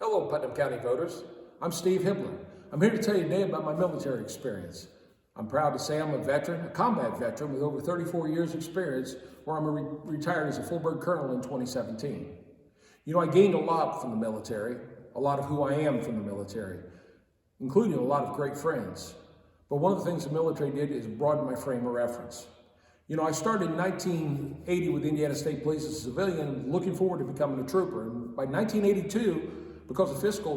Hello, Putnam County voters. I'm Steve Hibler. I'm here to tell you today about my military experience. I'm proud to say I'm a veteran, a combat veteran with over 34 years experience, where I'm retired as a full-bird colonel in 2017. You know, I gained a lot from the military, a lot of who I am from the military, including a lot of great friends. But one of the things the military did is broaden my frame of reference. You know, I started in 1980 with Indiana State Police as a civilian, looking forward to becoming a trooper. And by 1982, because of fiscal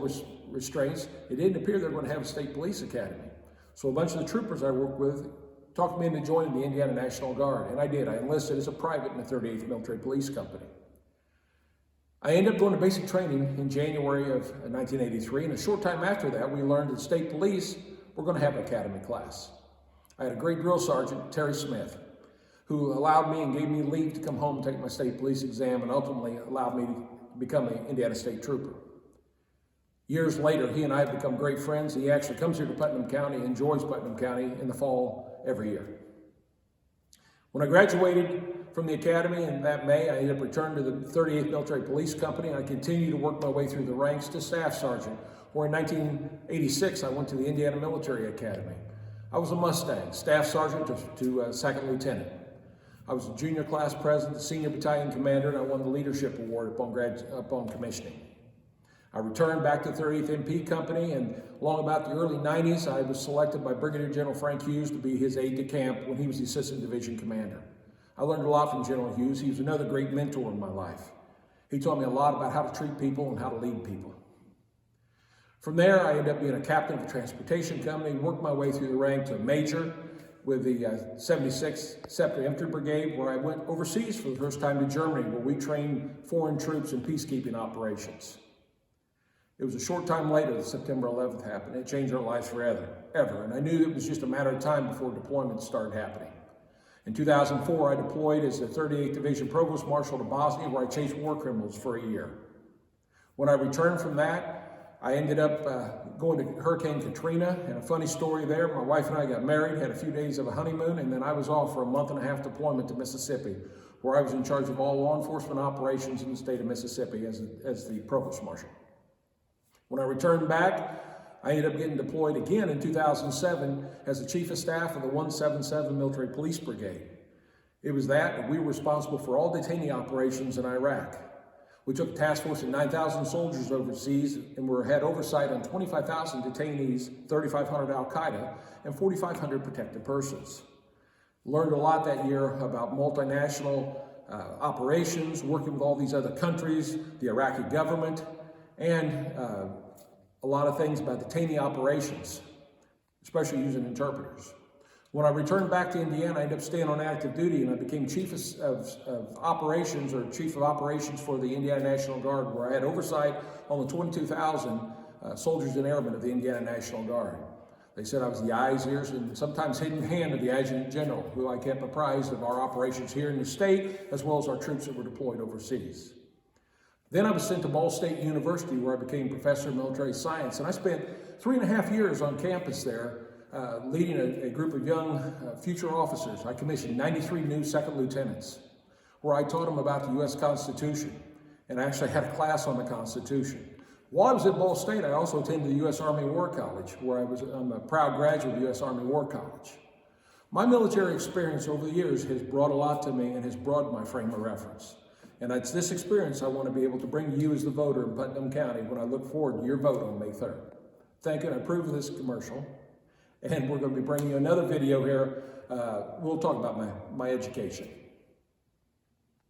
restraints, it didn't appear they were going to have a state police academy. So a bunch of the troopers I worked with talked me into joining the Indiana National Guard, and I did. I enlisted as a private in the 38th Military Police Company. I ended up going to basic training in January of 1983, and a short time after that, we learned that state police were going to have an academy class. I had a great drill sergeant, Terry Smith, who allowed me and gave me leave to come home and take my state police exam, and ultimately allowed me to become an Indiana State Trooper. Years later, he and I have become great friends. He actually comes here to Putnam County, enjoys Putnam County in the fall every year. When I graduated from the academy in that May, I ended up returning to the 38th Military Police Company, and I continued to work my way through the ranks to Staff Sergeant, where in 1986, I went to the Indiana Military Academy. I was a Mustang, Staff Sergeant to Second Lieutenant. I was a junior class president, senior battalion commander, and I won the Leadership Award upon commissioning. I returned back to the 30th MP Company, and along about the early 90s, I was selected by Brigadier General Frank Hughes to be his aide-de-camp when he was the Assistant Division Commander. I learned a lot from General Hughes. He was another great mentor in my life. He taught me a lot about how to treat people and how to lead people. From there, I ended up being a captain of a transportation company, worked my way through the rank to a major with the 76th Scepter Infantry Brigade, where I went overseas for the first time to Germany, where we trained foreign troops in peacekeeping operations. It was a short time later that September 11th happened. It changed our lives forever, and I knew it was just a matter of time before deployments started happening. In 2004, I deployed as the 38th Division Provost Marshal to Bosnia, where I chased war criminals for a year. When I returned from that, I ended up going to Hurricane Katrina, and a funny story there. My wife and I got married, had a few days of a honeymoon, and then I was off for a month-and-a-half deployment to Mississippi, where I was in charge of all law enforcement operations in the state of Mississippi as the Provost Marshal. When I returned back, I ended up getting deployed again in 2007 as the Chief of Staff of the 177 Military Police Brigade. It was that we were responsible for all detainee operations in Iraq. We took a task force of 9,000 soldiers overseas and had oversight on 25,000 detainees, 3,500 Al-Qaeda, and 4,500 protected persons. Learned a lot that year about multinational operations, working with all these other countries, the Iraqi government, and a lot of things about detainee operations, especially using interpreters. When I returned back to Indiana, I ended up staying on active duty, and I became Chief of Operations, or Chief of Operations for the Indiana National Guard, where I had oversight on the 22,000 soldiers and airmen of the Indiana National Guard. They said I was the eyes, ears, and sometimes hidden hand of the Adjutant General, who I kept apprised of our operations here in the state, as well as our troops that were deployed overseas. Then I was sent to Ball State University, where I became Professor of Military Science, and I spent 3.5 years on campus there, leading a group of young future officers. I commissioned 93 new second lieutenants, where I taught them about the U.S. Constitution, and I actually had a class on the Constitution. While I was at Ball State, I also attended the U.S. Army War College, where I'm a proud graduate of the U.S. Army War College. My military experience over the years has brought a lot to me and has broadened my frame of reference. And it's this experience I want to be able to bring to you as the voter in Putnam County when I look forward to your vote on May 3rd. Thank you, and I approve of this commercial. And we're going to be bringing you another video here. We'll talk about my education.